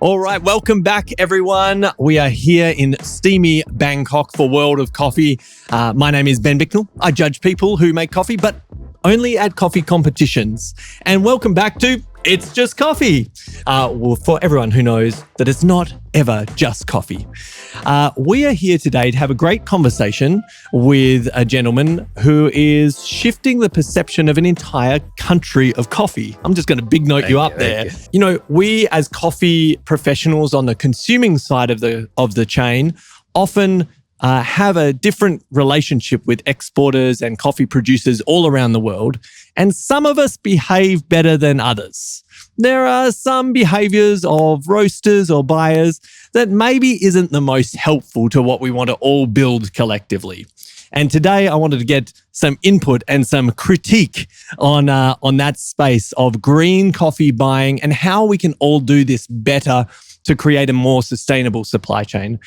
All right, welcome back, everyone. We are here in steamy Bangkok for World of Coffee. My name is Ben Bicknell. I judge people who make coffee, but only at coffee competitions. And welcome back to It's Just Coffee. Well, for everyone who knows that it's not ever just coffee. We are here today to have a great conversation with a gentleman who is shifting the perception of an entire country of coffee. I'm just going to big note you up there. You know, we as coffee professionals on the consuming side of the chain often have a different relationship with exporters and coffee producers all around the world, and some of us behave better than others. There are some behaviors of roasters or buyers that maybe isn't the most helpful to what we want to all build collectively. And today I wanted to get some input and some critique on that space of green coffee buying and how we can all do this better to create a more sustainable supply chain.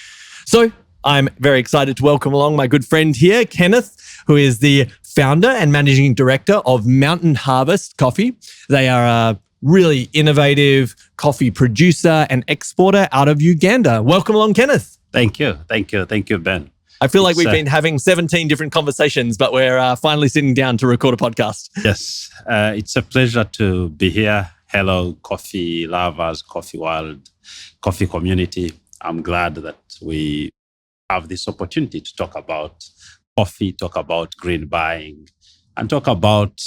So I'm very excited to welcome along my good friend here, Kenneth, who is the founder and managing director of Mountain Harvest Coffee. They are a really innovative coffee producer and exporter out of Uganda. Welcome along, Kenneth. Thank you, Ben. I feel like we've been having 17 different conversations, but we're finally sitting down to record a podcast. Yes, it's a pleasure to be here. Hello, coffee lovers, coffee world, coffee community. I'm glad that we have this opportunity to talk about coffee, talk about green buying, and talk about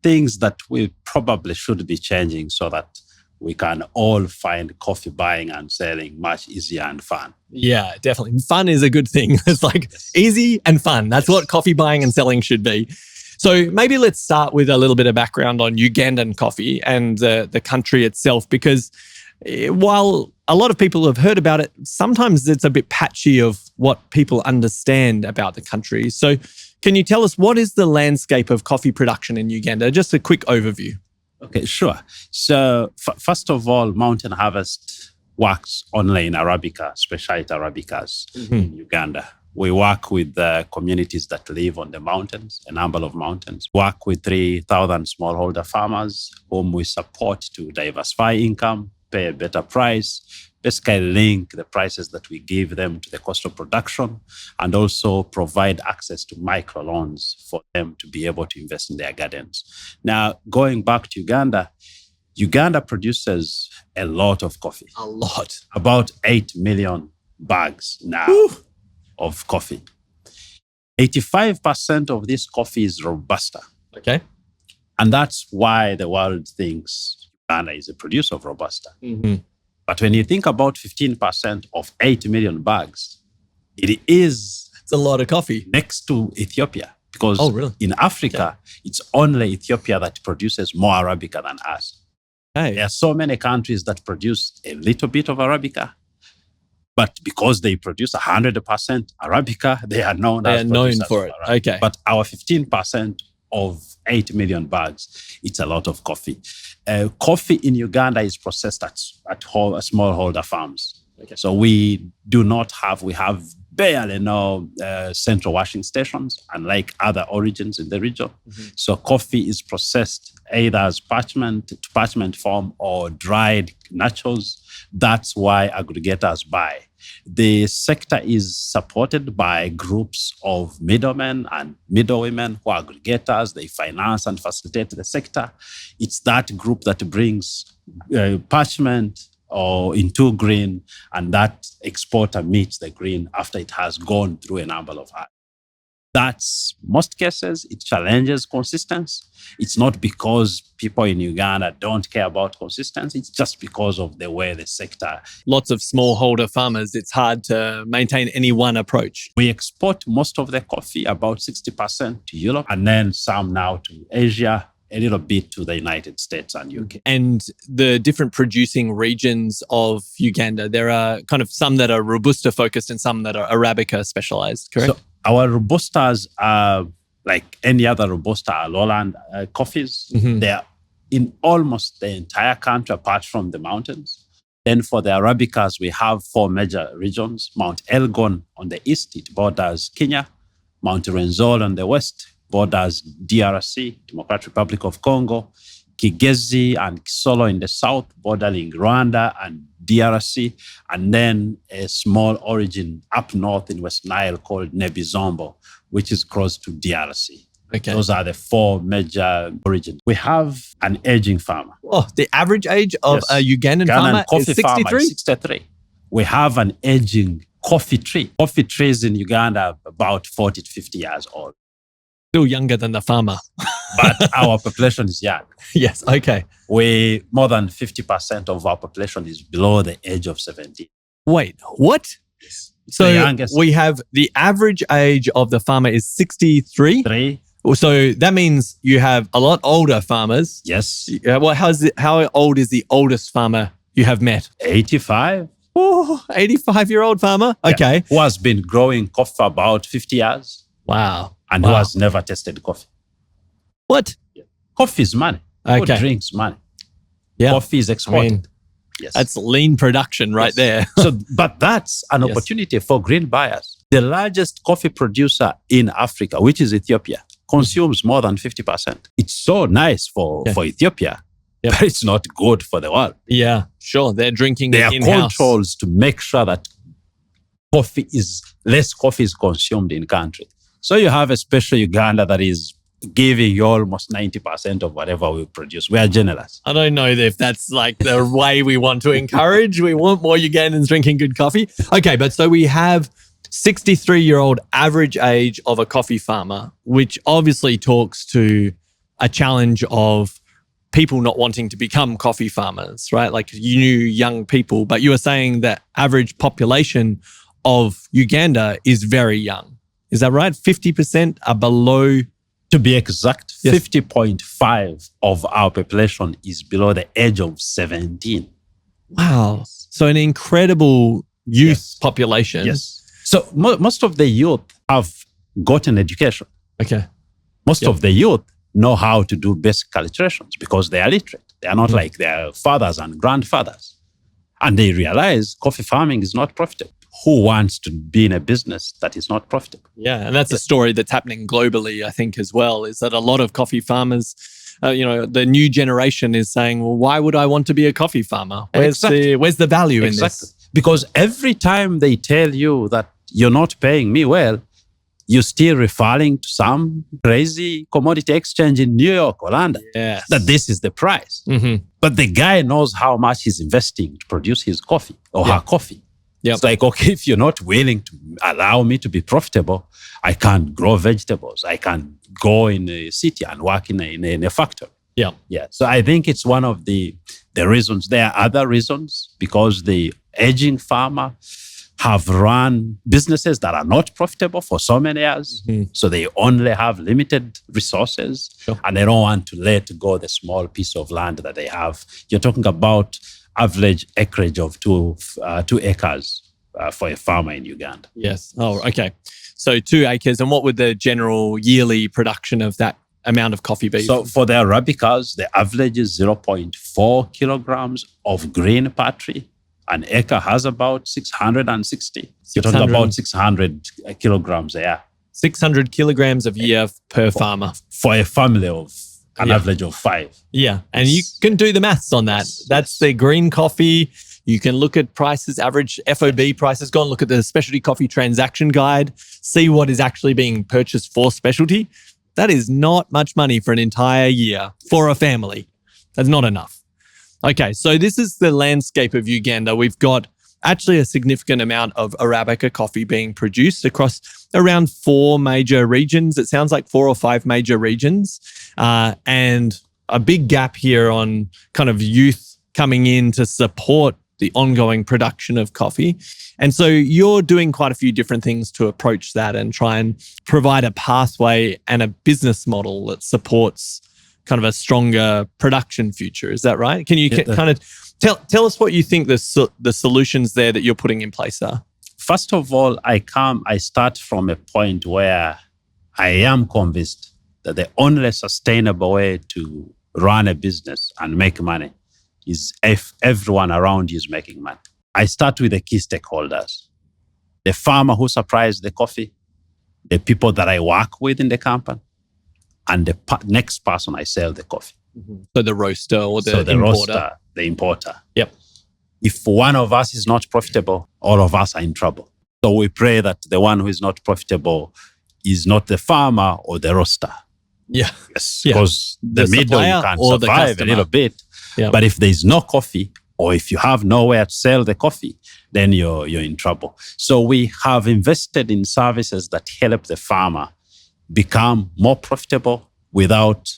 things that we probably should be changing so that we can all find coffee buying and selling much easier and fun. Yeah, definitely. Fun is a good thing. It's like easy and fun. That's what coffee buying and selling should be. So maybe let's start with a little bit of background on Ugandan coffee and the country itself, because while a lot of people have heard about it, sometimes it's a bit patchy of what people understand about the country. So can you tell us what is the landscape of coffee production in Uganda? Just a quick overview. Okay, sure. So first of all, Mountain Harvest works only in Arabica, specialty Arabicas in Uganda. We work with the communities that live on the mountains, a number of mountains. Work with 3,000 smallholder farmers whom we support to diversify income, pay a better price, basically link the prices that we give them to the cost of production, and also provide access to microloans for them to be able to invest in their gardens. Now, going back to Uganda, Uganda produces a lot of coffee. A lot. About 8 million bags now of coffee. 85% of this coffee is Robusta. Okay. And that's why the world thinks Uganda is a producer of Robusta. But when you think about 15% of 8 million bags, it's a lot of coffee. Next to Ethiopia. Because in Africa, it's only Ethiopia that produces more Arabica than us. Hey. There are so many countries that produce a little bit of Arabica, but because they produce 100% Arabica, they are known for it. Arabica. Okay. But our 15% of 8 million bags, it's a lot of coffee. Coffee in Uganda is processed at smallholder farms. Okay. So we have barely no central washing stations, unlike other origins in the region. So coffee is processed either as parchment form or dried nachos. That's why aggregators buy. The sector is supported by groups of middlemen and middlewomen who are aggregators. They finance and facilitate the sector. It's that group that brings parchment or into green, and that exporter meets the green after it has gone through a number of hands. That's most cases, it challenges consistency. It's not because people in Uganda don't care about consistency. It's just because of the way the sector. Lots of smallholder farmers, it's hard to maintain any one approach. We export most of the coffee, about 60% to Europe, and then some now to Asia, a little bit to the United States and UK. And the different producing regions of Uganda, there are kind of some that are Robusta focused and some that are Arabica specialized, correct? So our Robustas are like any other Robusta lowland coffees. They're in almost the entire country apart from the mountains. Then for the Arabicas, we have 4 major regions. Mount Elgon on the east, it borders Kenya. Mount Rwenzori on the west borders DRC, Democratic Republic of Congo. Kigezi and Kisoro in the south, bordering Rwanda and DRC, and then a small origin up north in West Nile called Nebizombo, which is close to DRC. Okay. Those are the 4 major origins. We have an aging farmer. Oh, the average age of a Ugandan farmer coffee is 63? Farmer is 63. We have an aging coffee tree. Coffee trees in Uganda are about 40 to 50 years old. Still younger than the farmer. But our population is young. Yes, okay. More than 50% of our population is below the age of 17. Wait, what? Yes. So we have the average age of the farmer is 63. So that means you have a lot older farmers. Yes. Well, how old is the oldest farmer you have met? 85. Oh, 85-year-old farmer. Okay. Yeah. Who has been growing coffee for about 50 years. Wow. And who has never tasted coffee. What? Yeah. Coffee is money. Okay. Who drinks money? Yeah. Coffee is exported. Yes. That's lean production right there. But that's an opportunity for green buyers. The largest coffee producer in Africa, which is Ethiopia, consumes more than 50%. It's so nice for Ethiopia, but it's not good for the world. Yeah, sure. They're drinking there in-house. There are controls to make sure that less coffee is consumed in country. So you have a special Uganda that is giving you almost 90% of whatever we produce. We are generous. I don't know if that's like the way we want to encourage. We want more Ugandans drinking good coffee. Okay, but so we have 63-year-old average age of a coffee farmer, which obviously talks to a challenge of people not wanting to become coffee farmers, right? Like you knew young people, but you were saying that average population of Uganda is very young. Is that right? 50% are below... To be exact, 50.5% of our population is below the age of 17. Wow. So an incredible youth population. Yes. So most of the youth have gotten education. Okay. Most of the youth know how to do basic calculations because they are literate. They are not like their fathers and grandfathers. And they realize coffee farming is not profitable. Who wants to be in a business that is not profitable? Yeah, and that's a story that's happening globally, I think, as well, is that a lot of coffee farmers, the new generation is saying, well, why would I want to be a coffee farmer? Where's the value in this? Because every time they tell you that you're not paying me well, you're still referring to some crazy commodity exchange in New York or London, that this is the price. Mm-hmm. But the guy knows how much he's investing to produce his coffee or her coffee. Yep. It's like, okay, if you're not willing to allow me to be profitable, I can't grow vegetables. I can't go in a city and work in a factory. Yeah. Yeah. So I think it's one of the reasons. There are other reasons because the aging farmer have run businesses that are not profitable for so many years. Mm-hmm. So they only have limited resources and they don't want to let go the small piece of land that they have. You're talking about average acreage of 2 acres for a farmer in Uganda. Yes. Oh, okay. So 2 acres. And what would the general yearly production of that amount of coffee be? So for the Arabicas, the average is 0.4 kilograms of green per tree. An acre has about 660. You're talking about 600 kilograms a year. 600 kilograms of year per farmer. For a family of an average of 5. Yeah. And you can do the maths on that. That's the green coffee. You can look at prices, average FOB prices. Go and look at the specialty coffee transaction guide. See what is actually being purchased for specialty. That is not much money for an entire year for a family. That's not enough. Okay, so this is the landscape of Uganda. We've got actually a significant amount of Arabica coffee being produced across around 4 major regions. It sounds like 4 or 5 major regions. And a big gap here on kind of youth coming in to support the ongoing production of coffee. And so you're doing quite a few different things to approach that and try and provide a pathway and a business model that supports kind of a stronger production future. Is that right? Can you kind of tell us what you think the solutions there that you're putting in place are? First of all, I start from a point where I am convinced that the only sustainable way to run a business and make money is if everyone around you is making money. I start with the key stakeholders. The farmer who supplies the coffee, the people that I work with in the company, and the next person I sell the coffee. Mm-hmm. So the roaster or the importer. The importer. Yep. If one of us is not profitable, all of us are in trouble. So we pray that the one who is not profitable is not the farmer or the roaster. Yeah. Yes, Yeah. because the middle you can or the survive a customer. little bit. Yeah. But if there is no coffee, or if you have nowhere to sell the coffee, then you're in trouble. So we have invested in services that help the farmer become more profitable without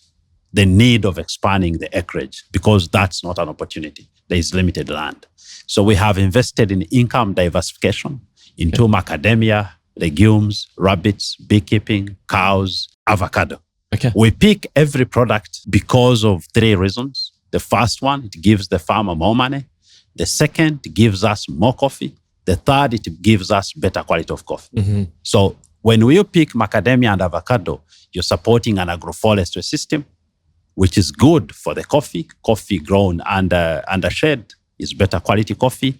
the need of expanding the acreage, because that's not an opportunity. There is limited land. So we have invested in income diversification into macadamia, legumes, rabbits, beekeeping, cows, avocado. Okay. We pick every product because of 3 reasons. The first one, it gives the farmer more money. The second, it gives us more coffee. The third, it gives us better quality of coffee. Mm-hmm. So when you pick macadamia and avocado, you're supporting an agroforestry system, which is good for the coffee. Coffee grown under shade is better quality coffee.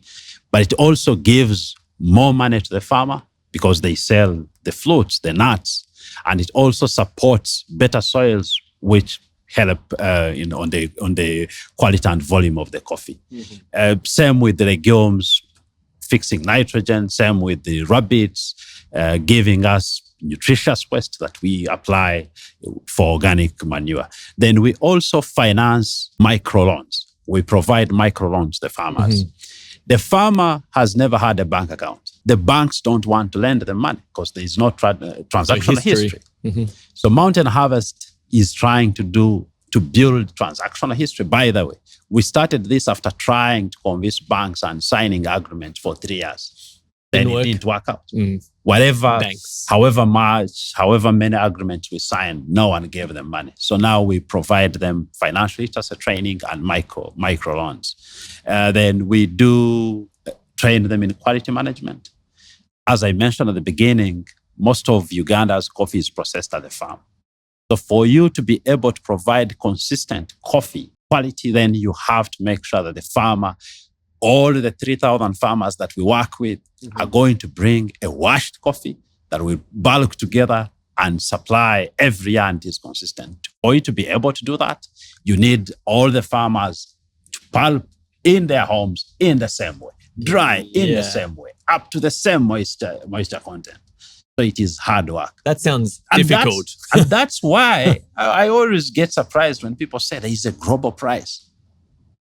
But it also gives more money to the farmer because they sell the fruits, the nuts. And it also supports better soils, which help on the quality and volume of the coffee. Mm-hmm. Same with the legumes, fixing nitrogen. Same with the rabbits, giving us nutritious waste that we apply for organic manure. Then we also finance microloans. We provide microloans to the farmers. Mm-hmm. The farmer has never had a bank account. The banks don't want to lend them money because there is no transactional history. Mm-hmm. So Mountain Harvest is trying to build transactional history. By the way, we started this after trying to convince banks and signing agreements for 3 years. Then it didn't work out. However much, however many agreements we signed, no one gave them money. So now we provide them financial literacy training and micro loans. Then we do train them in quality management. As I mentioned at the beginning, most of Uganda's coffee is processed at the farm. So for you to be able to provide consistent coffee quality, then you have to make sure that the farmer, all the 3,000 farmers that we work with, are going to bring a washed coffee that we bulk together and supply every year and is consistent. For you to be able to do that, you need all the farmers to pulp in their homes in the same way, dry in the same way, up to the same moisture content. So it is hard work. That sounds difficult. And that's why I always get surprised when people say there is a global price.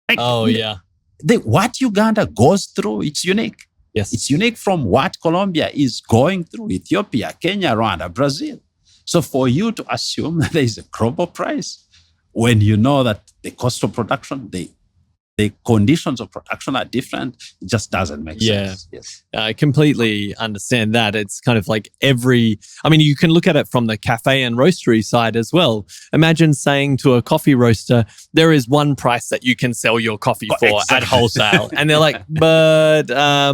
What Uganda goes through, it's unique. Yes. It's unique from what Colombia is going through, Ethiopia, Kenya, Rwanda, Brazil. So for you to assume that there is a global price when you know that the cost of production, the conditions of production are different, it just doesn't make sense. Yes. I completely understand that. It's kind of like you can look at it from the cafe and roastery side as well. Imagine saying to a coffee roaster, there is one price that you can sell your coffee for at wholesale. And they're like, but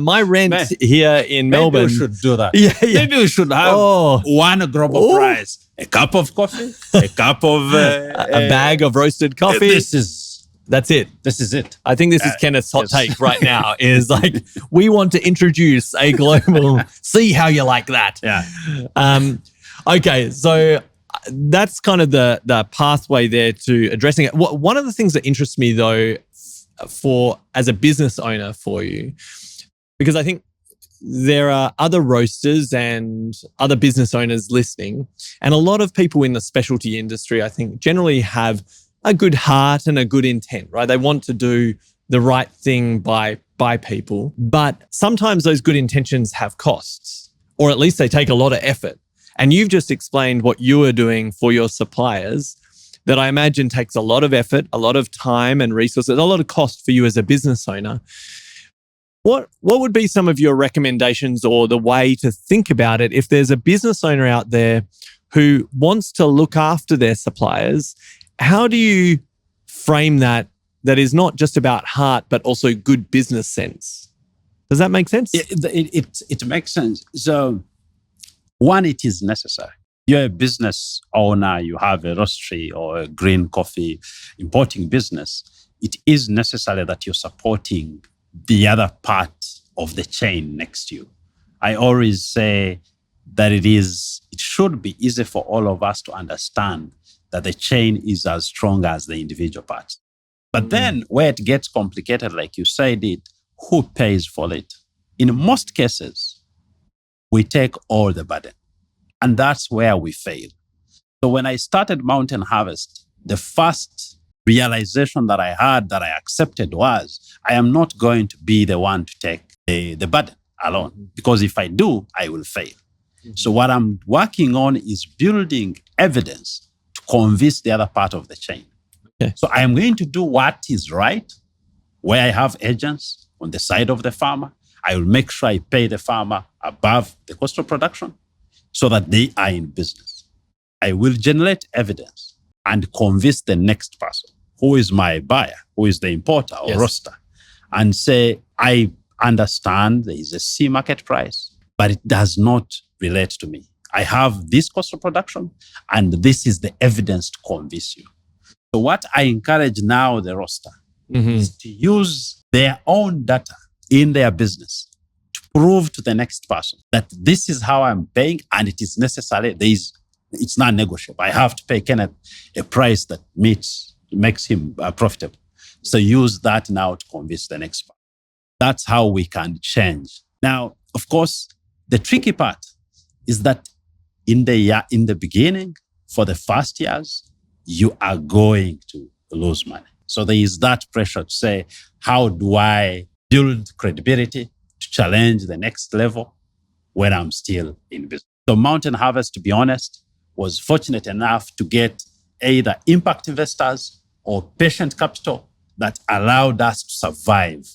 my rent here in Melbourne. Maybe we should do that. Maybe we should have one global price. A cup of coffee, a cup of... a bag of roasted coffee. That's it. This is it. I think this is Kenneth's hot take right now is like, we want to introduce a global, see how you like that. Yeah. Okay. So that's kind of the pathway there to addressing it. One of the things that interests me though, as a business owner for you, because I think there are other roasters and other business owners listening, and a lot of people in the specialty industry, I think generally have a good heart and a good intent, right? They want to do the right thing by people, but sometimes those good intentions have costs, or at least they take a lot of effort. And you've just explained what you are doing for your suppliers that I imagine takes a lot of effort, a lot of time and resources, a lot of cost for you as a business owner. What would be some of your recommendations or the way to think about it if there's a business owner out there who wants to look after their suppliers? How do you frame that is not just about heart, but also good business sense? Does that make sense? It makes sense. So, one, it is necessary. You're a business owner, you have a roastery or a green coffee importing business. It is necessary that you're supporting the other part of the chain next to you. I always say that it should be easy for all of us to understand that the chain is as strong as the individual parts. But then where it gets complicated, like you said, who pays for it? In most cases, we take all the burden. And that's where we fail. So when I started Mountain Harvest, the first realization that I had, that I accepted, was I am not going to be the one to take the burden alone, because if I do, I will fail. So what I'm working on is building evidence to convince the other part of the chain. Okay. So I am going to do what is right, where I have agents on the side of the farmer. I will make sure I pay the farmer above the cost of production so that they are in business. I will generate evidence and convince the next person, who is my buyer, who is the importer or roaster, and say, I understand there is a C market price, but it does not relate to me. I have this cost of production, and this is the evidence to convince you. So what I encourage now the roaster is to use their own data in their business to prove to the next person that this is how I'm paying, and it is necessary. It's not negotiable. I have to pay Kenneth a price that makes him profitable. So use that now to convince the next person. That's how we can change. Now, of course, the tricky part is that in the beginning, for the first years, you are going to lose money. So there is that pressure to say, how do I build credibility to challenge the next level when I'm still in business? So Mountain Harvest, to be honest, was fortunate enough to get either impact investors or patient capital that allowed us to survive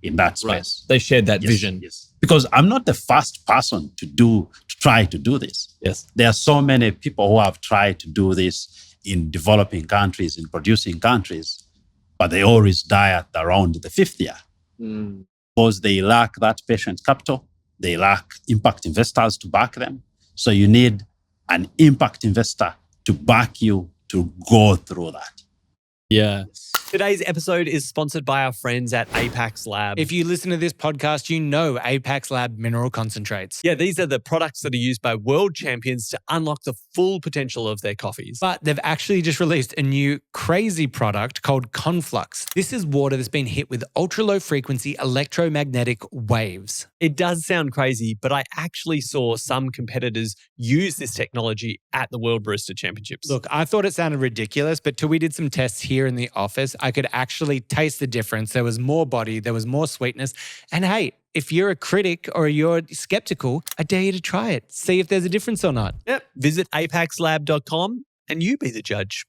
in that space. Right. They shared that vision. Yes. Because I'm not the first person to try to do this. Yes. There are so many people who have tried to do this in developing countries, in producing countries, but they always die at around the fifth year because they lack that patient capital. They lack impact investors to back them. So you need an impact investor to back you to go through that. Yeah. Today's episode is sponsored by our friends at Apex Lab. If you listen to this podcast, you know Apex Lab mineral concentrates. Yeah, these are the products that are used by world champions to unlock the full potential of their coffees. But they've actually just released a new crazy product called Conflux. This is water that's been hit with ultra-low frequency electromagnetic waves. It does sound crazy, but I actually saw some competitors use this technology at the World Barista Championships. Look, I thought it sounded ridiculous, but till we did some tests here in the office, I could actually taste the difference. There was more body, there was more sweetness. And hey, if you're a critic or you're skeptical, I dare you to try it. See if there's a difference or not. Yep. Visit apexlab.com and you be the judge.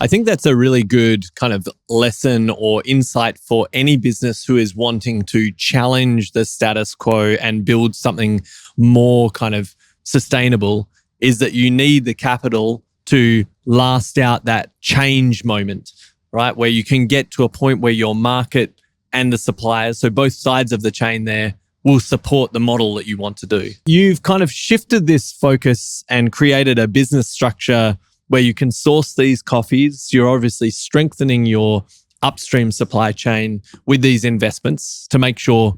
I think that's a really good kind of lesson or insight for any business who is wanting to challenge the status quo and build something more kind of sustainable, is that you need the capital to last out that change moment, right? Where you can get to a point where your market and the suppliers, so both sides of the chain there, will support the model that you want to do. You've kind of shifted this focus and created a business structure where you can source these coffees. You're obviously strengthening your upstream supply chain with these investments to make sure,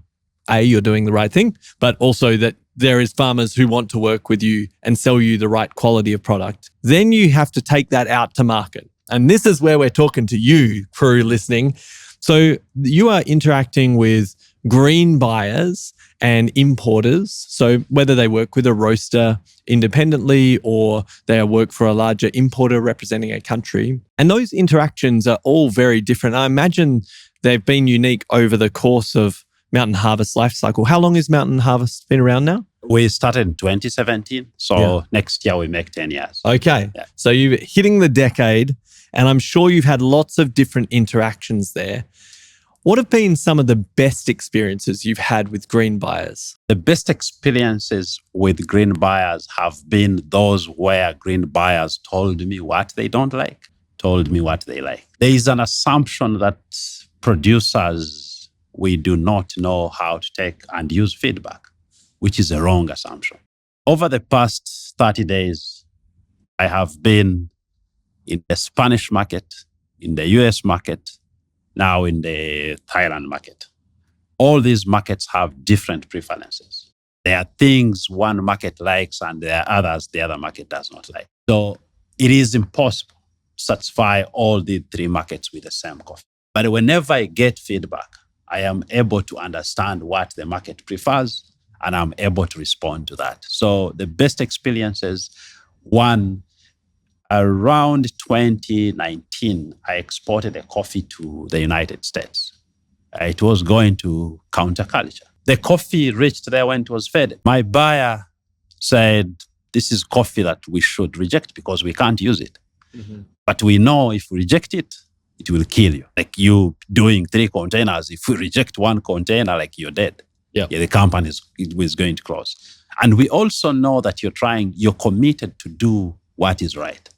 A, you're doing the right thing, but also that there is farmers who want to work with you and sell you the right quality of product. Then you have to take that out to market. And this is where we're talking to you, crew listening. So you are interacting with green buyers and importers. So whether they work with a roaster independently or they work for a larger importer representing a country. And those interactions are all very different. I imagine they've been unique over the course of Mountain Harvest life cycle. How long has Mountain Harvest been around now? We started in 2017. So next year we make 10 years. Okay. Yeah. So you're hitting the decade, and I'm sure you've had lots of different interactions there. What have been some of the best experiences you've had with green buyers? The best experiences with green buyers have been those where green buyers told me what they don't like, told me what they like. There is an assumption that producers, we do not know how to take and use feedback, which is a wrong assumption. Over the past 30 days, I have been in the Spanish market, in the US market, now in the Thailand market. All these markets have different preferences. There are things one market likes and there are others the other market does not like. So it is impossible to satisfy all the three markets with the same coffee. But whenever I get feedback, I am able to understand what the market prefers, and I'm able to respond to that. So the best experiences, one, around 2019, I exported a coffee to the United States. It was going to counterculture. The coffee reached there when it was fed. My buyer said, this is coffee that we should reject because we can't use it. Mm-hmm. But we know if we reject it, it will kill you. Like you doing 3 containers, if we reject 1 container, like you're dead. Yeah, the company is going to close. And we also know that you're committed to do what is right.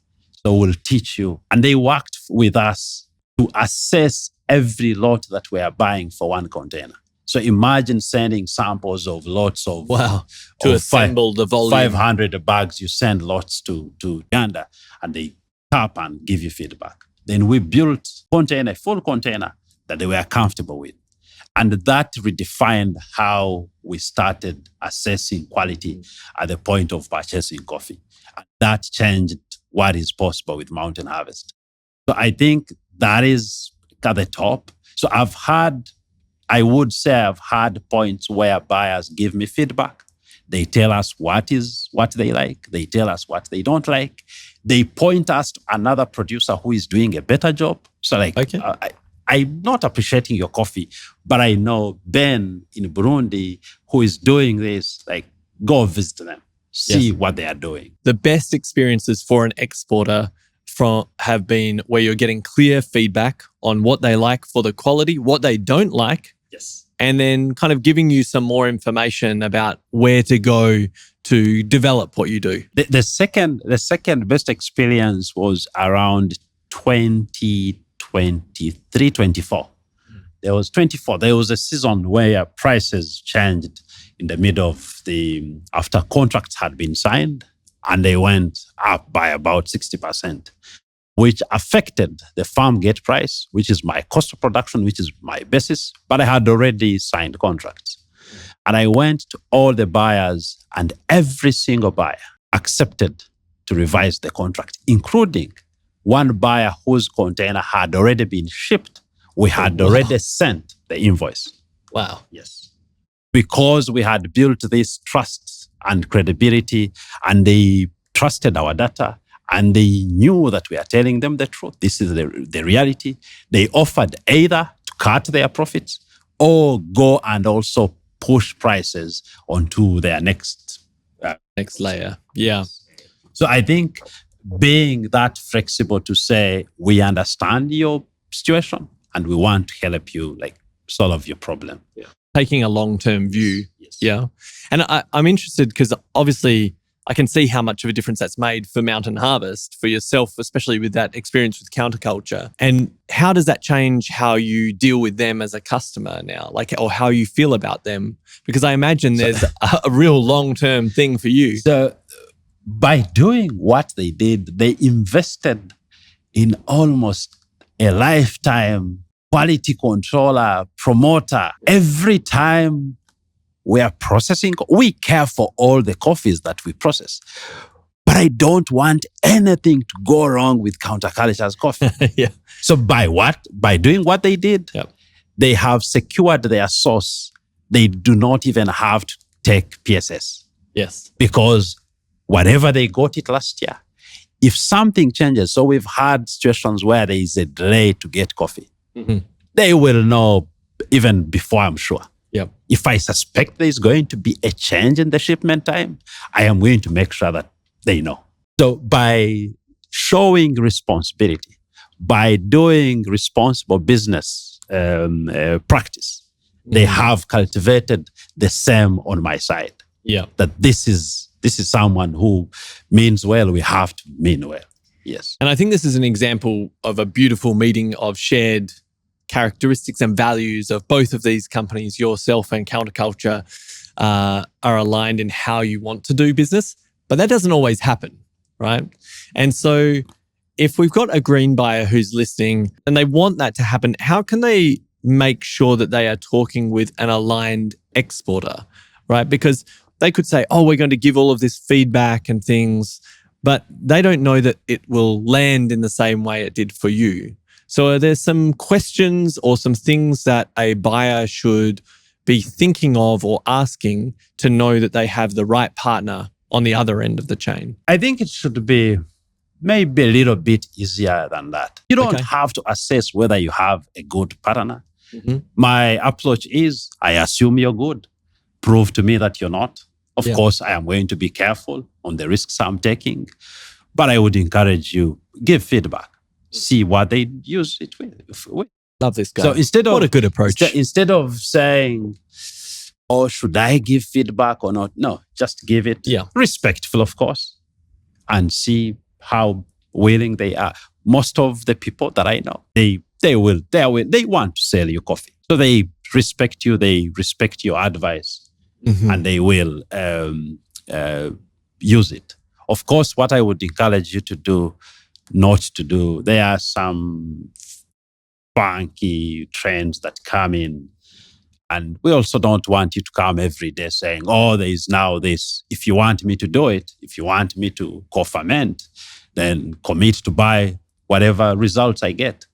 So we'll teach you. And they worked with us to assess every lot that we are buying for 1 container. So imagine sending samples of lots of... Wow. To assemble the volume. 500 bags, you send lots to Uganda, and they tap and give you feedback. Then we built a full container that they were comfortable with. And that redefined how we started assessing quality at the point of purchasing coffee. And that changed what is possible with Mountain Harvest. So I think that is at the top. So I would say I've had points where buyers give me feedback. They tell us what they like. They tell us what they don't like. They point us to another producer who is doing a better job. So I'm not appreciating your coffee, but I know Ben in Burundi who is doing this, like go visit them, see what they are doing. The best experiences for an exporter have been where you're getting clear feedback on what they like for the quality, what they don't like. Yes. And then kind of giving you some more information about where to go to develop what you do. The second best experience was around 2023, 24. There was 24. There was a season where prices changed in the middle of after contracts had been signed, and they went up by about 60%, which affected the farm gate price, which is my cost of production, which is my basis. But I had already signed contracts. And I went to all the buyers, and every single buyer accepted to revise the contract, including one buyer whose container had already been shipped. We had already sent the invoice. Wow. Yes. Because we had built this trust and credibility, and they trusted our data, and they knew that we are telling them the truth. This is the reality. They offered either to cut their profits or go and also push prices onto their next layer. Yeah. So I think being that flexible to say, we understand your situation and we want to help you solve your problem. Yeah. Taking a long-term view. Yes. Yeah. And I'm interested because obviously I can see how much of a difference that's made for Mountain Harvest, for yourself, especially with that experience with counterculture. And how does that change how you deal with them as a customer now, or how you feel about them? Because I imagine there's a real long-term thing for you. So by doing what they did, they invested in almost a lifetime quality controller, promoter. Every time we are processing, we care for all the coffees that we process. But I don't want anything to go wrong with counterculture's coffee. Yeah. So by doing what they did, they have secured their source. They do not even have to take PSS. Yes. Because whatever they got it last year, if something changes, so we've had situations where there is a delay to get coffee. Mm-hmm. They will know even before, I'm sure. Yep. If I suspect there's going to be a change in the shipment time, I am going to make sure that they know. So by showing responsibility, by doing responsible business practice, they have cultivated the same on my side. Yeah. That this is someone who means well, we have to mean well. Yes. And I think this is an example of a beautiful meeting of shared characteristics and values of both of these companies. Yourself and Counterculture are aligned in how you want to do business, but that doesn't always happen, right? And so if we've got a green buyer who's listening and they want that to happen, how can they make sure that they are talking with an aligned exporter, right? Because they could say, oh, we're going to give all of this feedback and things, but they don't know that it will land in the same way it did for you. So are there some questions or some things that a buyer should be thinking of or asking to know that they have the right partner on the other end of the chain? I think it should be maybe a little bit easier than that. You don't have to assess whether you have a good partner. Mm-hmm. My approach is, I assume you're good. Prove to me that you're not. Of course, I am going to be careful on the risks I'm taking, but I would encourage you, give feedback. See what they use it with. Love this guy. So instead of, what a good approach. Instead of saying, oh, should I give feedback or not? No, just give it. Respectful, of course, and see how willing they are. Most of the people that I know, they want to sell you coffee. So they respect you, they respect your advice, and they will use it. Of course, what I would encourage you to do, not to do, there are some funky trends that come in. And we also don't want you to come every day saying, oh, there is now this. If you want me to do it, if you want me to co-ferment, then commit to buy whatever results I get.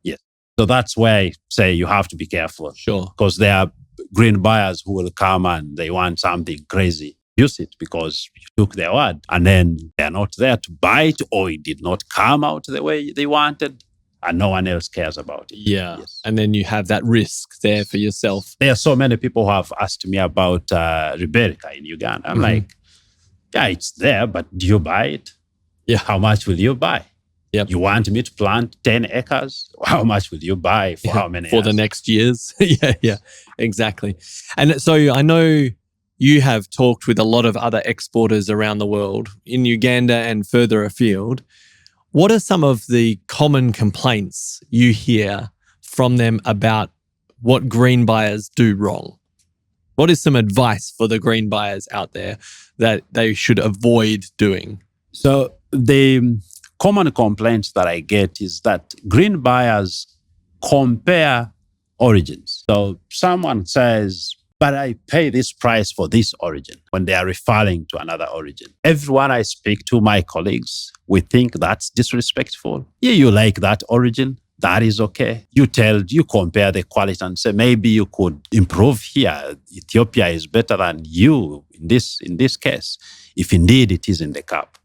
Yes. So that's where I say you have to be careful. Sure. Because there are green buyers who will come and they want something crazy. Use it because you took their word. And then they're not there to buy it, or it did not come out the way they wanted, and no one else cares about it. Yeah. Yes. And then you have that risk there for yourself. There are so many people who have asked me about Arabica in Uganda. I'm like, yeah, it's there, but do you buy it? Yeah. How much will you buy? Yep. You want me to plant 10 acres? How much will you buy for how many for years? the next years? Yeah, exactly. And so I know you have talked with a lot of other exporters around the world, in Uganda and further afield. What are some of the common complaints you hear from them about what green buyers do wrong? What is some advice for the green buyers out there that they should avoid doing? So the common complaints that I get is that green buyers compare origins. So someone says, but I pay this price for this origin, when they are referring to another origin. Everyone I speak to, my colleagues, we think that's disrespectful. Yeah, you like that origin, that is okay. You compare the quality and say, maybe you could improve here. Ethiopia is better than you in this case, if indeed it is in the cup.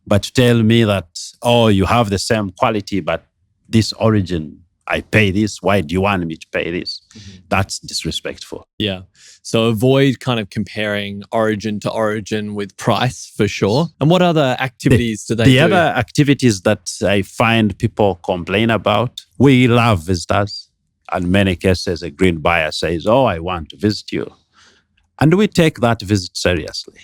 But to tell me that, oh, you have the same quality, but this origin, I pay this, why do you want me to pay this? That's disrespectful. Yeah. So avoid kind of comparing origin to origin with price for sure. And what other activities do they do? The other activities that I find people complain about, we love visitors. In many cases, a green buyer says, oh, I want to visit you. And we take that visit seriously.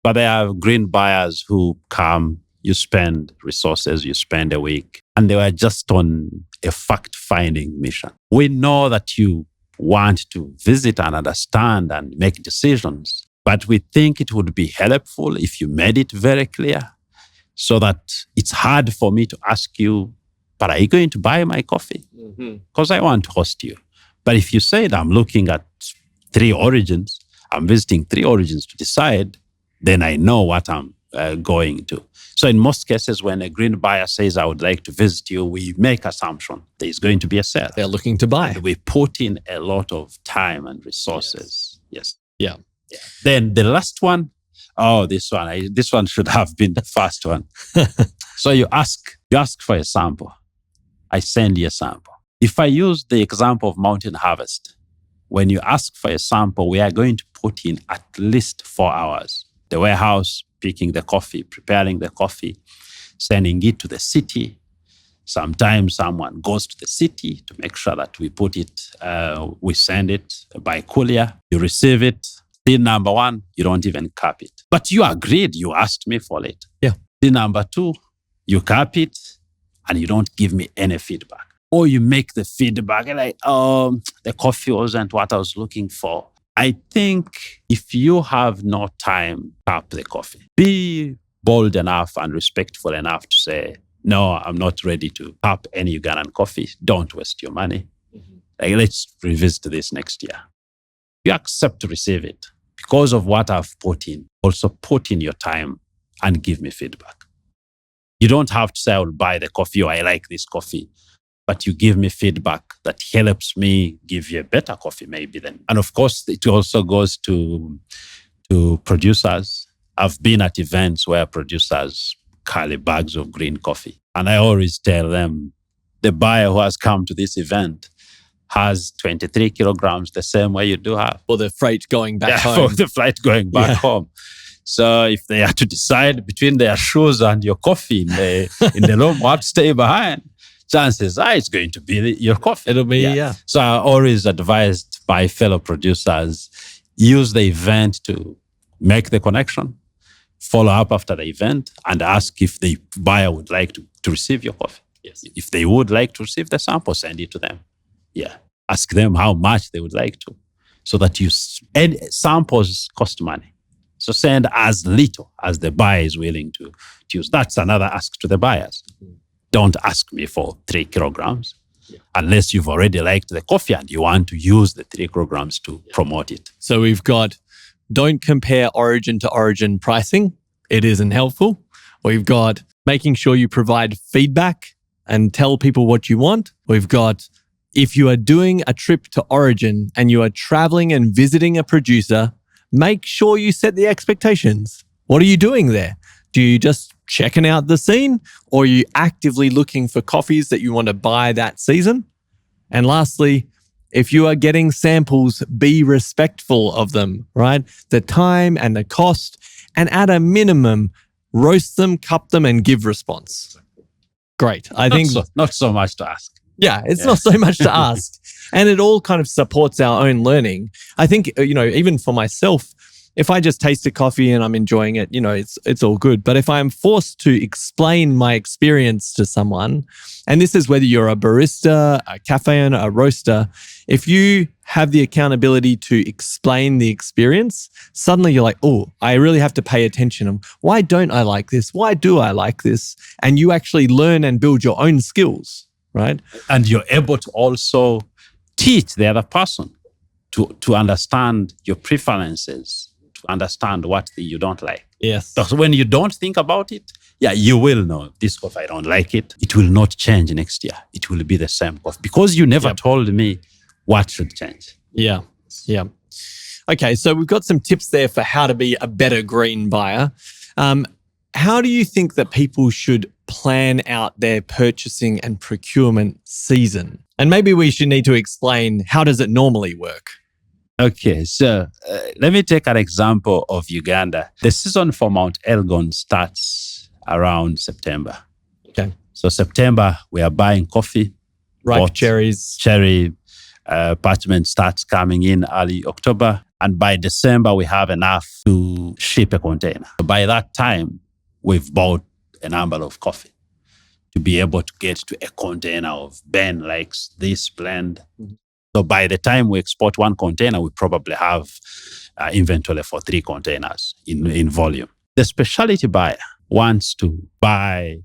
But there are green buyers who come, you spend resources, you spend a week, and they were just on a fact-finding mission. We know that you want to visit and understand and make decisions, but we think it would be helpful if you made it very clear so that it's hard for me to ask you, but are you going to buy my coffee? Because I want to host you. But if you said, I'm looking at 3 origins, I'm visiting 3 origins to decide, then I know what I'm going to. So in most cases, when a green buyer says, I would like to visit you, we make assumption there's going to be a sale. They're looking to buy. And we put in a lot of time and resources. Yes. Yeah. Then the last one, this one should have been the first one. So you ask for a sample. I send you a sample. If I use the example of Mountain Harvest, when you ask for a sample, we are going to put in at least 4 hours. The warehouse, picking the coffee, preparing the coffee, sending it to the city. Sometimes someone goes to the city to make sure that we put it, we send it by courier. You receive it. Thing number 1, you don't even cap it. But you agreed, you asked me for it. Yeah. Thing number 2, you cap it and you don't give me any feedback. Or you make the feedback like, the coffee wasn't what I was looking for. I think if you have no time, tap the coffee. Be bold enough and respectful enough to say, no, I'm not ready to tap any Ugandan coffee. Don't waste your money. Like, let's revisit this next year. You accept to receive it because of what I've put in. Also put in your time and give me feedback. You don't have to say, I will buy the coffee or I like this coffee. but you give me feedback that helps me give you a better coffee maybe then. And of course, it also goes to producers. I've been at events where producers carry bags of green coffee. And I always tell them, the buyer who has come to this event has 23 kilograms, the same way you do have. For the freight going back home. For the flight going back home. So if they are to decide between their shoes and your coffee in the room, what stay behind, chances are it's going to be your coffee. It'll be, So I always advised my fellow producers, use the event to make the connection, follow up after the event, and ask if the buyer would like to receive your coffee. Yes. If they would like to receive the sample, send it to them. Yeah. Ask them how much they would like to, so that and samples cost money. So send as little as the buyer is willing to use. That's another ask to the buyers. Mm-hmm. Don't ask me for 3 kilograms unless you've already liked the coffee and you want to use the 3 kilograms to promote it. So we've got, don't compare origin to origin pricing. It isn't helpful. We've got making sure you provide feedback and tell people what you want. We've got, if you are doing a trip to origin and you are traveling and visiting a producer, make sure you set the expectations. What are you doing there? Do you just checking out the scene, or are you actively looking for coffees that you want to buy that season? And lastly, if you are getting samples, be respectful of them, right? The time and the cost, and at a minimum, roast them, cup them, and give response. Great. I think not so much to ask. Yeah, it's not so much to ask. And it all kind of supports our own learning. I think, even for myself, if I just taste a coffee and I'm enjoying it, it's all good. But if I'm forced to explain my experience to someone, and this is whether you're a barista, a cafe owner, a roaster, if you have the accountability to explain the experience, suddenly you're like, oh, I really have to pay attention. Why don't I like this? Why do I like this? And you actually learn and build your own skills, right? And you're able to also teach the other person to understand your preferences, to understand what you don't like. Yes. So when you don't think about it, you will know this coffee, I don't like it. It will not change next year. It will be the same coffee because you never told me what should change. Yeah. Okay, so we've got some tips there for how to be a better green buyer. How do you think that people should plan out their purchasing and procurement season? And maybe we should need to explain, how does it normally work? Okay, so let me take an example of Uganda. The season for Mount Elgon starts around September. Okay. So September, we are buying coffee. Ripe cherries. Cherry parchment starts coming in early October. And by December, we have enough to ship a container. By that time, we've bought a number of coffee to be able to get to a container of Ben likes this blend. Mm-hmm. So by the time we export one container, we probably have inventory for 3 containers in volume. The specialty buyer wants to buy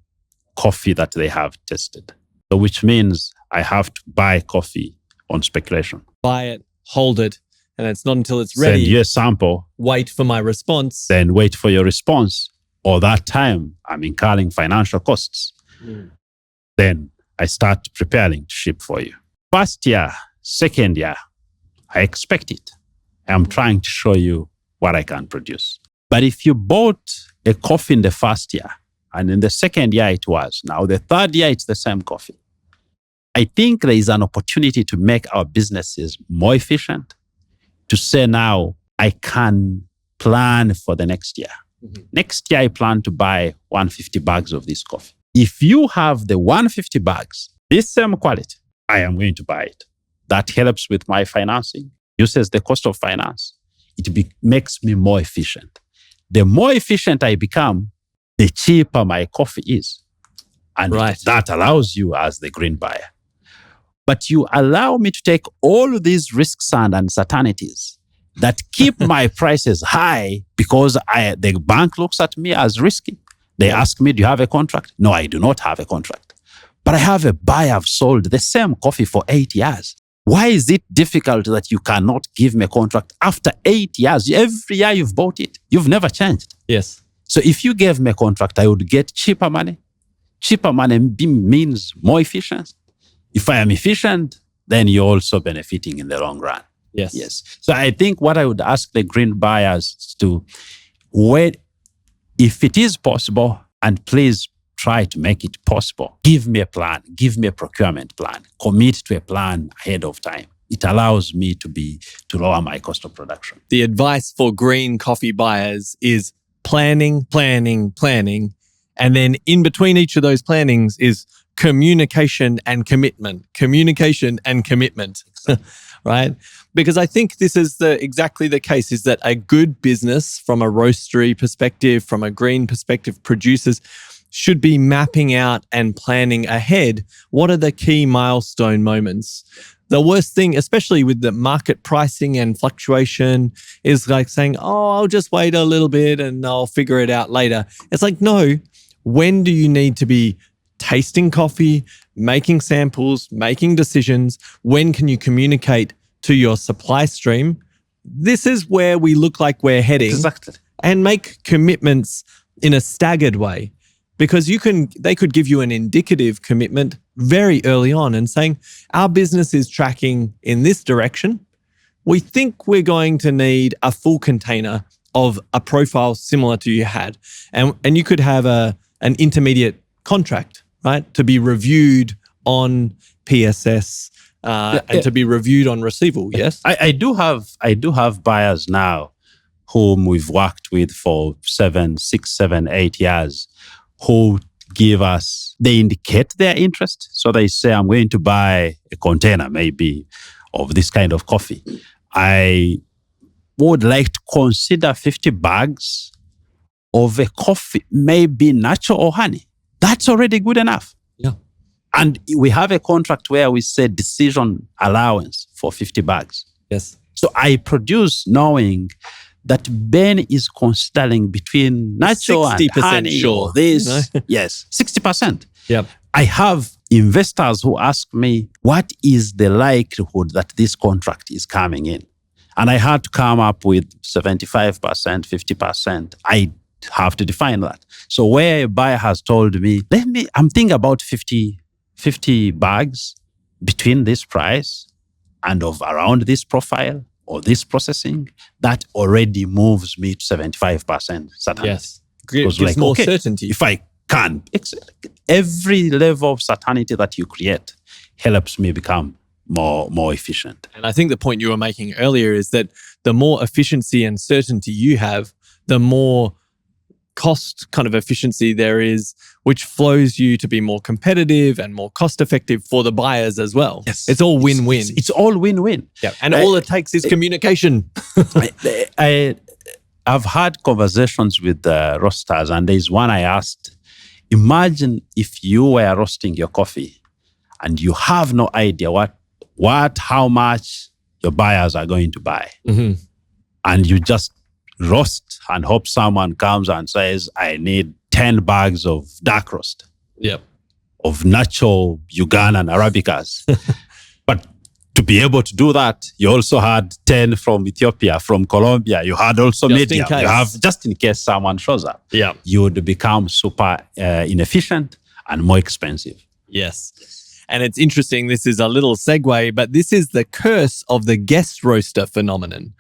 coffee that they have tested. So which means I have to buy coffee on speculation. Buy it, hold it, and it's not until it's ready. Send you a sample. Wait for my response. Then wait for your response. Or that time, I'm incurring financial costs. Mm. Then I start preparing to ship for you. First year, second year, I expect it. I'm trying to show you what I can produce. But if you bought a coffee in the first year, and in the second year it was, now the third year it's the same coffee, I think there is an opportunity to make our businesses more efficient, to say now, I can plan for the next year. Mm-hmm. Next year, I plan to buy 150 bags of this coffee. If you have the 150 bags, this same quality, I am going to buy it. That helps with my financing, uses the cost of finance. It makes me more efficient. The more efficient I become, the cheaper my coffee is. And that allows you as the green buyer. But you allow me to take all these risks and uncertainties that keep my prices high because the bank looks at me as risky. They ask me, do you have a contract? No, I do not have a contract. But I have a buyer I've sold the same coffee for 8 years. Why is it difficult that you cannot give me a contract after 8 years? Every year you've bought it. You've never changed. Yes. So if you gave me a contract, I would get cheaper money. Cheaper money means more efficiency. If I am efficient, then you're also benefiting in the long run. Yes. So I think what I would ask the green buyers is to wait, if it is possible, and please try to make it possible. Give me a plan. Give me a procurement plan. Commit to a plan ahead of time. It allows me to lower my cost of production. The advice for green coffee buyers is planning. And then in between each of those plannings is communication and commitment. Right? Because I think this is exactly the case, is that a good business from a roastery perspective, from a green perspective, producers should be mapping out and planning ahead. What are the key milestone moments? The worst thing, especially with the market pricing and fluctuation, is like saying, oh, I'll just wait a little bit and I'll figure it out later. It's like, no, when do you need to be tasting coffee, making samples, making decisions? When can you communicate to your supply stream? This is where we look like we're heading. Exactly. And make commitments in a staggered way. Because they could give you an indicative commitment very early on and saying, our business is tracking in this direction. We think we're going to need a full container of a profile similar to you had. And you could have an intermediate contract, right? To be reviewed on PSS and to be reviewed on receivable, yes? I do have buyers now whom we've worked with for 6, 7, 8 years, who they indicate their interest. So they say, I'm going to buy a container maybe of this kind of coffee. I would like to consider 50 bags of a coffee, maybe natural or honey. That's already good enough. Yeah. And we have a contract where we say decision allowance for 50 bags. Yes. So I produce knowing that Ben is considering between natural and honey sure. This. Yes, 60%. Yep. I have investors who ask me, what is the likelihood that this contract is coming in? And I had to come up with 75%, 50%. I have to define that. So where a buyer has told me, I'm thinking about 50 bags between this price and of around this profile or this processing, that already moves me to 75% certainty. Yes. Gives more certainty. If I can, every level of certainty that you create helps me become more efficient. And I think the point you were making earlier is that the more efficiency and certainty you have, the more cost kind of efficiency there is, which flows you to be more competitive and more cost effective for the buyers as well. Yes. It's all win-win. It's all win-win. Yeah. And all it takes is communication. I've had conversations with roasters, and there's one I asked, imagine if you were roasting your coffee and you have no idea how much your buyers are going to buy. Mm-hmm. And you just roast and hope someone comes and says, I need 10 bags of dark roast. Yep. Of natural Ugandan Arabicas. But to be able to do that, you also had 10 from Ethiopia, from Colombia. You had also medium. You have just in case someone shows up. Yeah. You would become super inefficient and more expensive. Yes. And it's interesting, this is a little segue, but this is the curse of the guest roaster phenomenon,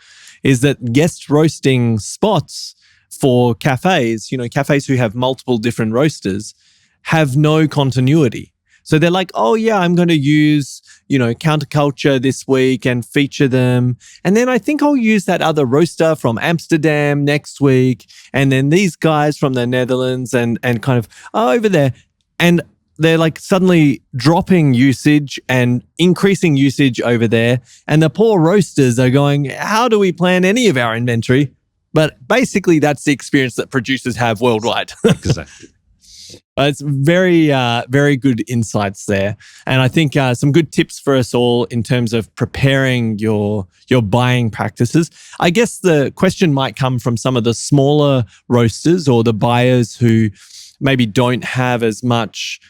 is that guest roasting spots for cafes, cafes who have multiple different roasters, have no continuity. So they're like, oh yeah, I'm going to use, counterculture this week and feature them. And then I think I'll use that other roaster from Amsterdam next week. And then these guys from the Netherlands and kind of over there. And they're like suddenly dropping usage and increasing usage over there. And the poor roasters are going, how do we plan any of our inventory? But basically that's the experience that producers have worldwide. Exactly. It's very, very good insights there. And I think some good tips for us all in terms of preparing your buying practices. I guess the question might come from some of the smaller roasters or the buyers who maybe don't have as much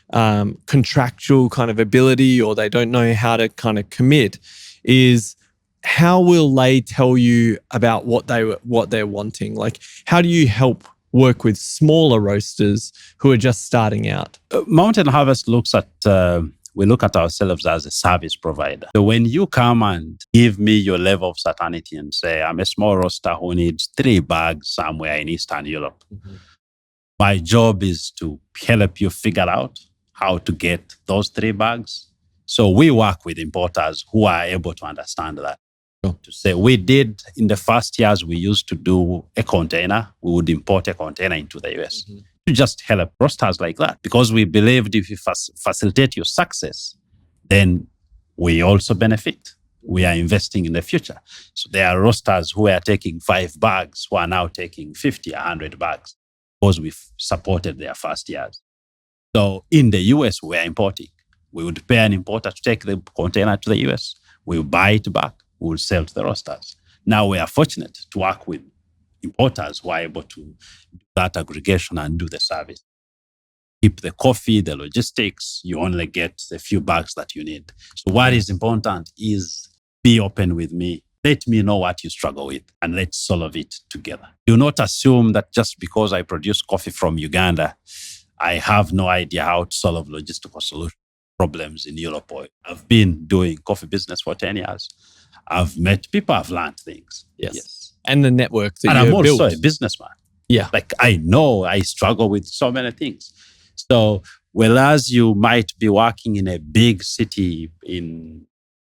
contractual kind of ability, or they don't know how to kind of commit, is how will they tell you about what they're wanting? Like, how do you help work with smaller roasters who are just starting out? Mountain Harvest looks at we look at ourselves as a service provider. So when you come and give me your level of certainty and say, I'm a small roaster who needs 3 bags somewhere in Eastern Europe, my job is to help you figure out how to get those 3 bags. So we work with importers who are able to understand that. To say, we did in the first years, we used to do a container. We would import a container into the US to just help roasters like that. Because we believed if you facilitate your success, then we also benefit. We are investing in the future. So there are roasters who are taking 5 bags who are now taking 50, 100 bags because we've supported their first years. So in the US, we are importing. We would pay an importer to take the container to the US. We will buy it back. We will sell to the roasters. Now we are fortunate to work with importers who are able to do that aggregation and do the service. Keep the coffee, the logistics, you only get the few bags that you need. So what is important is be open with me. Let me know what you struggle with and let's solve it together. Do not assume that just because I produce coffee from Uganda, I have no idea how to solve logistical solution problems in Europe. I've been doing coffee business for 10 years. I've met people, I've learned things. Yes. And the network that and you've I'm built. also a businessman. Yeah. Like I know I struggle with so many things. So whereas you might be working in a big city in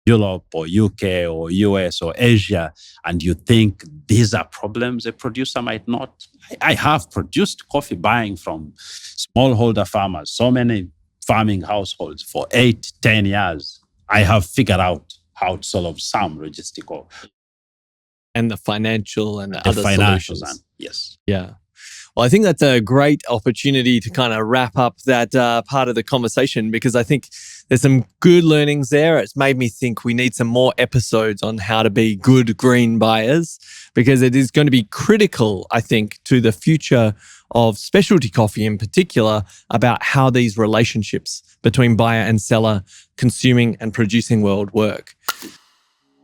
Europe or UK or US or Asia, and you think these are problems a producer might not. I have produced coffee buying from smallholder farmers, so many farming households for 8, 10 years. I have figured out how to solve some logistical and the financial and the the other financials. solutions. Yes. Yeah. Well, I think that's a great opportunity to kind of wrap up that part of the conversation, because I think there's some good learnings there. It's made me think we need some more episodes on how to be good green buyers, because it is going to be critical, I think, to the future of specialty coffee in particular, about how these relationships between buyer and seller, consuming and producing world work.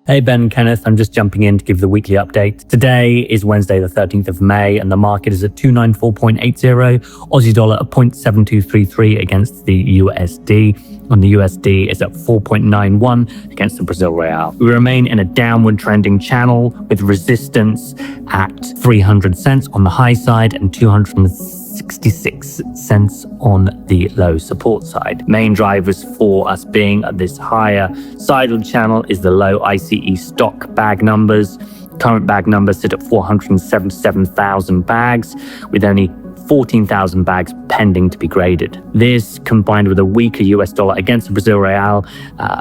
Hey Ben, Kenneth, I'm just jumping in to give the weekly update. Today is Wednesday the 13th of May and the market is at 294.80, Aussie dollar at 0.7233 against the USD, and the USD is at 4.91 against the Brazil Real. We remain in a downward trending channel with resistance at 300 cents on the high side and 266 cents on the low support side. Main drivers for us being at this higher side of the channel is the low ICE stock bag numbers. Current bag numbers sit at 477,000 bags, with only 14,000 bags pending to be graded. This, combined with a weaker US dollar against the Brazil Real,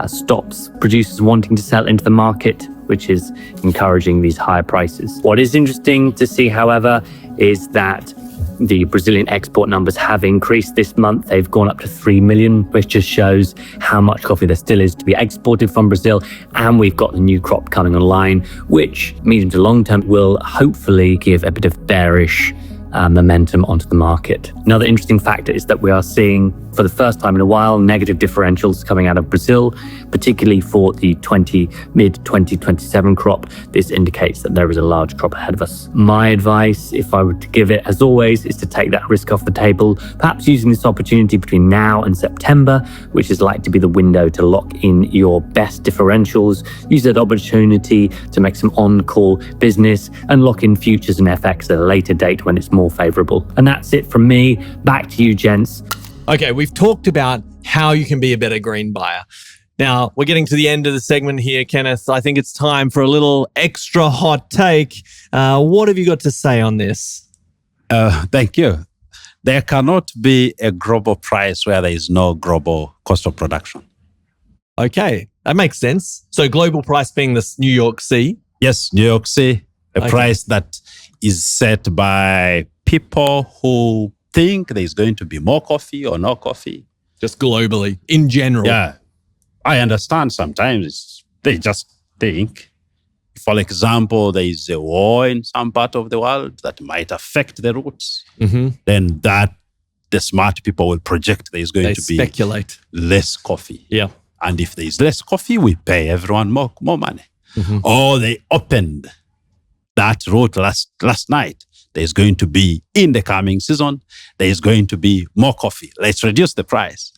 stops producers wanting to sell into the market, which is encouraging these higher prices. What is interesting to see, however, is that the Brazilian export numbers have increased this month. They've gone up to 3 million, which just shows how much coffee there still is to be exported from Brazil. And we've got the new crop coming online, which medium to long term will hopefully give a bit of bearish momentum onto the market. Another interesting factor is that we are seeing, for the first time in a while, negative differentials coming out of Brazil, particularly for the mid-2027 crop. This indicates that there is a large crop ahead of us. My advice, if I were to give it, as always, is to take that risk off the table, perhaps using this opportunity between now and September, which is likely to be the window to lock in your best differentials. Use that opportunity to make some on-call business and lock in futures and FX at a later date when it's more favorable. And that's it from me. Back to you, gents. Okay, we've talked about how you can be a better green buyer. Now, we're getting to the end of the segment here, Kenneth. I think it's time for a little extra hot take. What have you got to say on this? Thank you. There cannot be a global price where there is no global cost of production. Okay, that makes sense. So global price being this New York C? Yes, New York C, a price that is set by people who think there's going to be more coffee or no coffee. Just globally, in general. Yeah. I understand sometimes they just think, for example, there is a war in some part of the world that might affect the roots. Then that the smart people will project there is going to be less coffee. Yeah. And if there is less coffee, we pay everyone more money. Or they opened that route last night. There's going to be, in the coming season, there's going to be more coffee. Let's reduce the price.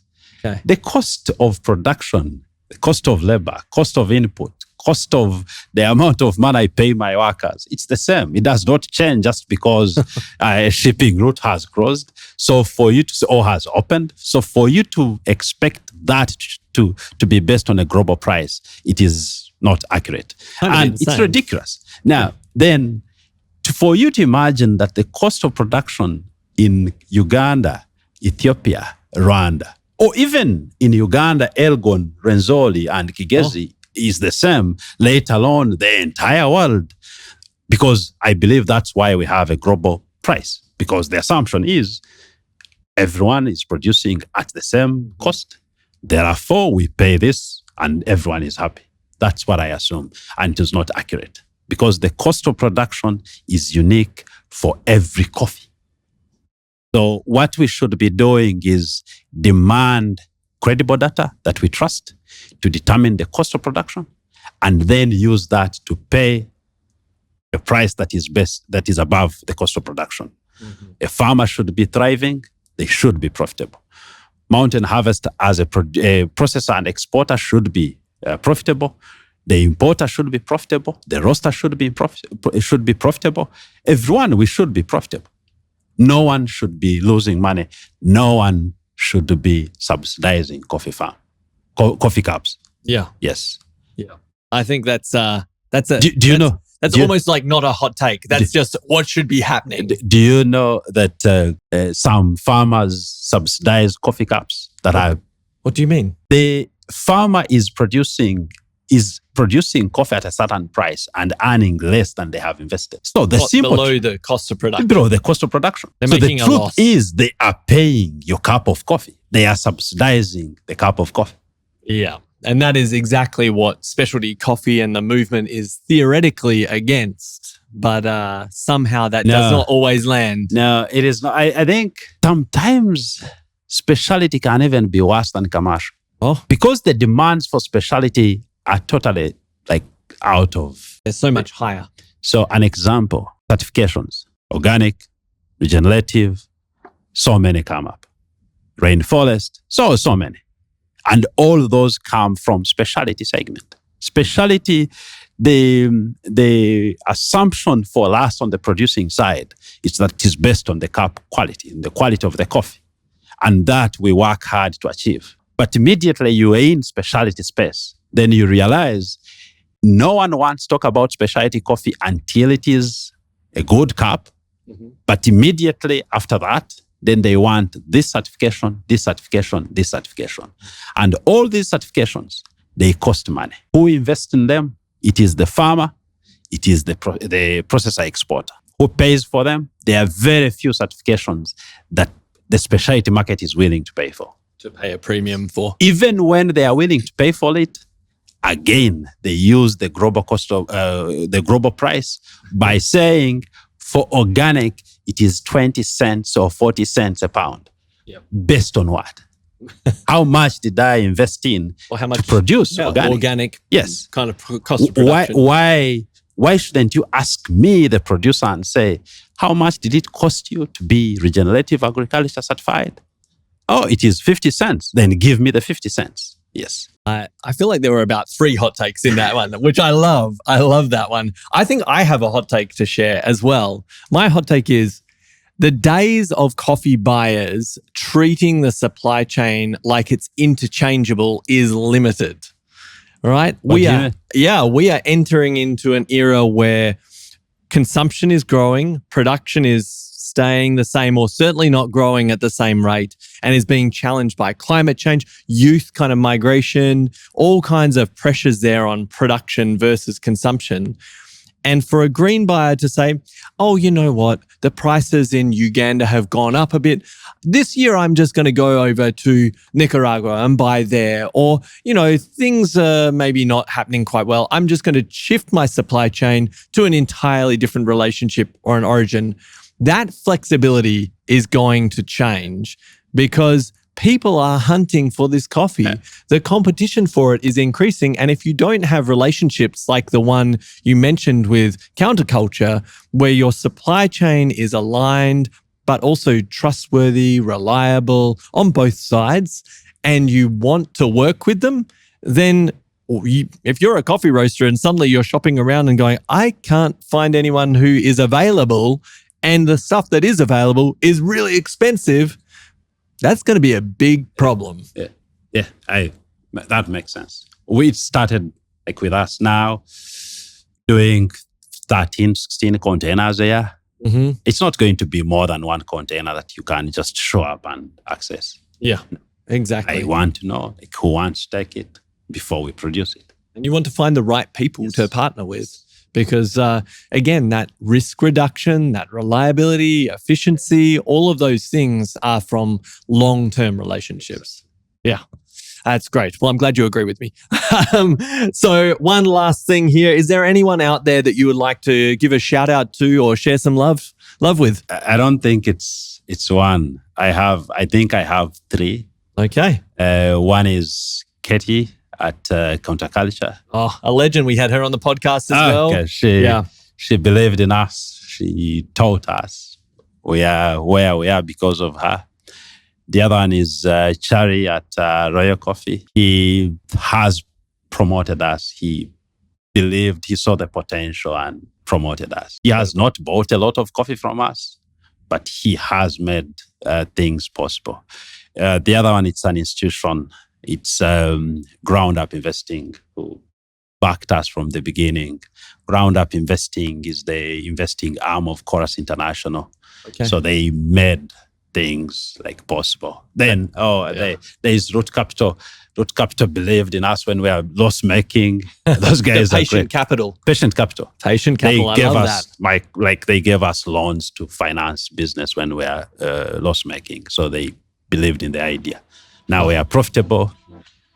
Okay. The cost of production, the cost of labor, cost of input, cost of the amount of money I pay my workers, it's the same. It does not change just because a shipping route has closed. So for you to, or has opened. So for you to expect that to be based on a global price, it is not accurate. And it's ridiculous. Now, then, for you to imagine that the cost of production in Uganda, Ethiopia, Rwanda, or even in Uganda, Elgon, Renzori, and Kigezi is the same, let alone the entire world. Because I believe that's why we have a global price. Because the assumption is everyone is producing at the same cost. Therefore, we pay this and everyone is happy. That's what I assume. And it is not accurate. Because the cost of production is unique for every coffee. So what we should be doing is demand credible data that we trust to determine the cost of production, and then use that to pay a price that is best, that is above the cost of production. Mm-hmm. A farmer should be thriving. They should be profitable. Mountain Harvest as a processor and exporter should be profitable. The importer should be profitable. The roaster should be profitable. Everyone, we should be profitable. No one should be losing money. No one should be subsidizing coffee cups. Yeah. Yes. Yeah. I think that's a. Do you know? That's almost like not a hot take. That's just what should be happening. Do you know that some farmers subsidize coffee cups that are? What do you mean? The farmer is producing coffee at a certain price and earning less than they have invested. So below the cost of production. Below the cost of production. They're so making the a truth loss. is they are paying your cup of coffee. They are subsidizing the cup of coffee. Yeah. And that is exactly what specialty coffee and the movement is theoretically against. But somehow that does not always land. No, it is not. I think sometimes specialty can even be worse than commercial. Oh. Because the demands for specialty are totally out of... They're so much higher. So an example, certifications, organic, regenerative, so many come up. Rainforest, so many. And all those come from specialty segment. Specialty, the assumption for us on the producing side is that it is based on the cup quality, the quality of the coffee. And that we work hard to achieve. But immediately you are in specialty space, then you realize no one wants to talk about specialty coffee until it is a good cup. Mm-hmm. But immediately after that, then they want this certification, this certification, this certification. And all these certifications, they cost money. Who invests in them? It is the farmer. It is the processor exporter. Who pays for them? There are very few certifications that the specialty market is willing to pay for. To pay a premium for. Even when they are willing to pay for it, again, they use the global cost of the global price by saying for organic, it is 20 cents or 40 cents a pound. Yep. Based on what? How much did I invest in to produce organic? Yes. Kind of cost of production. Why shouldn't you ask me, the producer, and say, how much did it cost you to be regenerative agriculture certified? Oh, it is 50 cents. Then give me the 50 cents. Yes. I feel like there were about 3 hot takes in that one, which I love. I love that one. I think I have a hot take to share as well. My hot take is the days of coffee buyers treating the supply chain like it's interchangeable is limited. Right? We are entering into an era where consumption is growing, production is staying the same or certainly not growing at the same rate, and is being challenged by climate change, youth kind of migration, all kinds of pressures there on production versus consumption. And for a green buyer to say, oh, you know what? The prices in Uganda have gone up a bit. This year, I'm just going to go over to Nicaragua and buy there. Or, things are maybe not happening quite well. I'm just going to shift my supply chain to an entirely different relationship or an origin. That flexibility is going to change because people are hunting for this coffee. Yeah. The competition for it is increasing. And if you don't have relationships like the one you mentioned with counterculture, where your supply chain is aligned, but also trustworthy, reliable on both sides, and you want to work with them, then if you're a coffee roaster and suddenly you're shopping around and going, I can't find anyone who is available, and the stuff that is available is really expensive, that's going to be a big problem. Yeah, that makes sense. We started with us now doing 13, 16 containers a year. Mm-hmm. It's not going to be more than one container that you can just show up and access. Yeah, exactly. I want to know who wants to take it before we produce it. And you want to find the right people to partner with because, again, that risk reduction, that reliability, efficiency, all of those things are from long-term relationships. Yeah. That's great. Well, I'm glad you agree with me. So one last thing here. Is there anyone out there that you would like to give a shout out to or share some love with? I don't think it's one. I think I have three. Okay. One is Katie at Counterculture. Oh, a legend. We had her on the podcast as well. Okay. She believed in us. She taught us. We are where we are because of her. The other one is Chari at Royal Coffee. He has promoted us. He saw the potential and promoted us. He has not bought a lot of coffee from us, but he has made things possible. The other one, it's an institution. It's Ground Up Investing, who backed us from the beginning. Ground Up Investing is the investing arm of Chorus International. Okay. So they made things like possible. Then, there's Root Capital. Root Capital believed in us when we were loss making. Those guys are great. Patient Capital. They gave us they gave us loans to finance business when we are loss making. So they believed in the idea. Now we are profitable.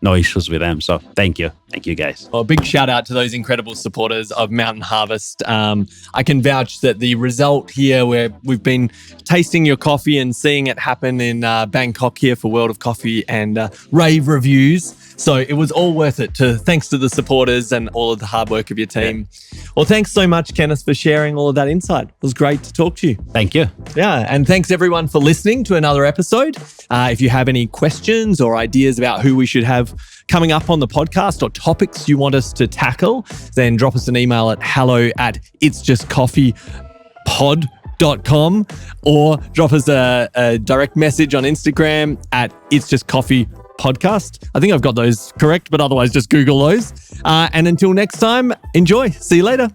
No issues with them. So thank you guys. Well, a big shout out to those incredible supporters of Mountain Harvest. I can vouch that the result here, where we've been tasting your coffee and seeing it happen in Bangkok here for World of Coffee and rave reviews. So it was all worth it. Thanks to the supporters and all of the hard work of your team. Yeah. Well, thanks so much, Kenneth, for sharing all of that insight. It was great to talk to you. Thank you. Yeah, and thanks everyone for listening to another episode. If you have any questions or ideas about who we should have coming up on the podcast or topics you want us to tackle, then drop us an email at hello@itsjustcoffeepod.com or drop us a direct message on Instagram at It's Just Coffee Podcast. I think I've got those correct, but otherwise just Google those. And until next time, enjoy. See you later.